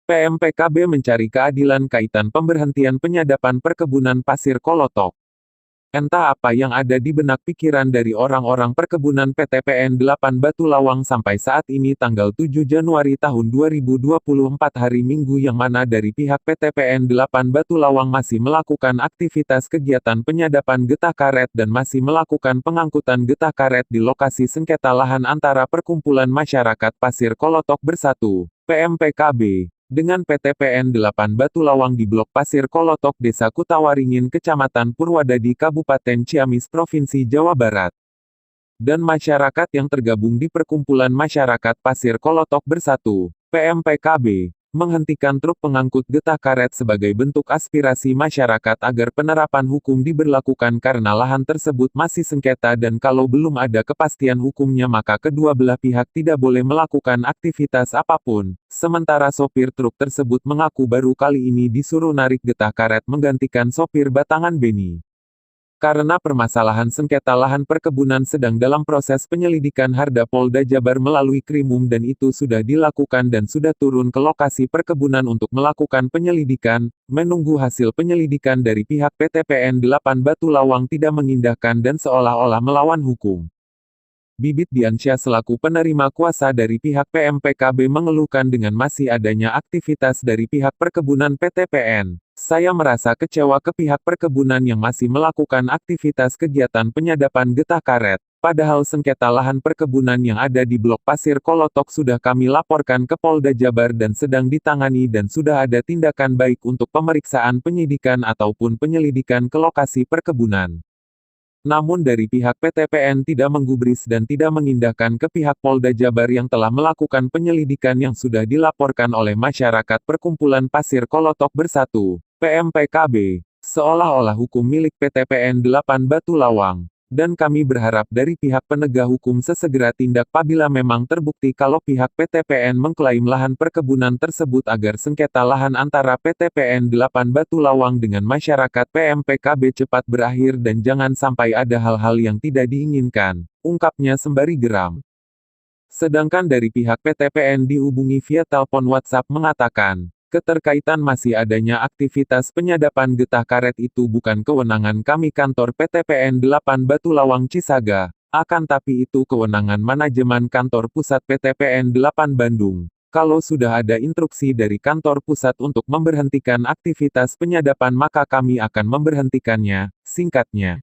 PMPKB mencari keadilan kaitan pemberhentian penyadapan perkebunan pasir Kolotok. Entah apa yang ada di benak pikiran dari orang-orang perkebunan PTPN 8 Batu Lawang sampai saat ini tanggal 7 Januari tahun 2024 hari Minggu, yang mana dari pihak PTPN 8 Batu Lawang masih melakukan aktivitas kegiatan penyadapan getah karet dan masih melakukan pengangkutan getah karet di lokasi sengketa lahan antara Perkumpulan Masyarakat Pasir Kolotok Bersatu, PMPKB, dengan PTPN 8 Batu Lawang di Blok Pasir Kolotok, Desa Kutawaringin, Kecamatan Purwadadi, Kabupaten Ciamis, Provinsi Jawa Barat. Dan masyarakat yang tergabung di Perkumpulan Masyarakat Pasir Kolotok Bersatu, PMPKB, menghentikan truk pengangkut getah karet sebagai bentuk aspirasi masyarakat agar penerapan hukum diberlakukan karena lahan tersebut masih sengketa dan kalau belum ada kepastian hukumnya maka kedua belah pihak tidak boleh melakukan aktivitas apapun. Sementara sopir truk tersebut mengaku baru kali ini disuruh narik getah karet menggantikan sopir Batangan Beni. Karena permasalahan sengketa lahan perkebunan sedang dalam proses penyelidikan, Harda Polda Jabar melalui Krimum dan itu sudah dilakukan dan sudah turun ke lokasi perkebunan untuk melakukan penyelidikan, menunggu hasil penyelidikan dari pihak PTPN 8 Batu Lawang tidak mengindahkan dan seolah-olah melawan hukum. Bibit Diansyah selaku penerima kuasa dari pihak PMPKB mengeluhkan dengan masih adanya aktivitas dari pihak perkebunan PTPN. Saya merasa kecewa ke pihak perkebunan yang masih melakukan aktivitas kegiatan penyadapan getah karet, padahal sengketa lahan perkebunan yang ada di Blok Pasir Kolotok sudah kami laporkan ke Polda Jabar dan sedang ditangani dan sudah ada tindakan baik untuk pemeriksaan penyidikan ataupun penyelidikan ke lokasi perkebunan. Namun dari pihak PTPN tidak menggubris dan tidak mengindahkan ke pihak Polda Jabar yang telah melakukan penyelidikan yang sudah dilaporkan oleh masyarakat Perkumpulan Pasir Kolotok Bersatu, PMPKB, seolah-olah hukum milik PTPN 8 Batu Lawang. Dan kami berharap dari pihak penegak hukum sesegera tindak apabila memang terbukti kalau pihak PTPN mengklaim lahan perkebunan tersebut agar sengketa lahan antara PTPN 8 Batu Lawang dengan masyarakat PMPKB cepat berakhir dan jangan sampai ada hal-hal yang tidak diinginkan, ungkapnya sembari geram. Sedangkan dari pihak PTPN dihubungi via telepon WhatsApp mengatakan, keterkaitan masih adanya aktivitas penyadapan getah karet itu bukan kewenangan kami kantor PTPN 8 Batu Lawang Cisaga, akan tapi itu kewenangan manajemen kantor pusat PTPN 8 Bandung. Kalau sudah ada instruksi dari kantor pusat untuk memberhentikan aktivitas penyadapan maka kami akan memberhentikannya, singkatnya.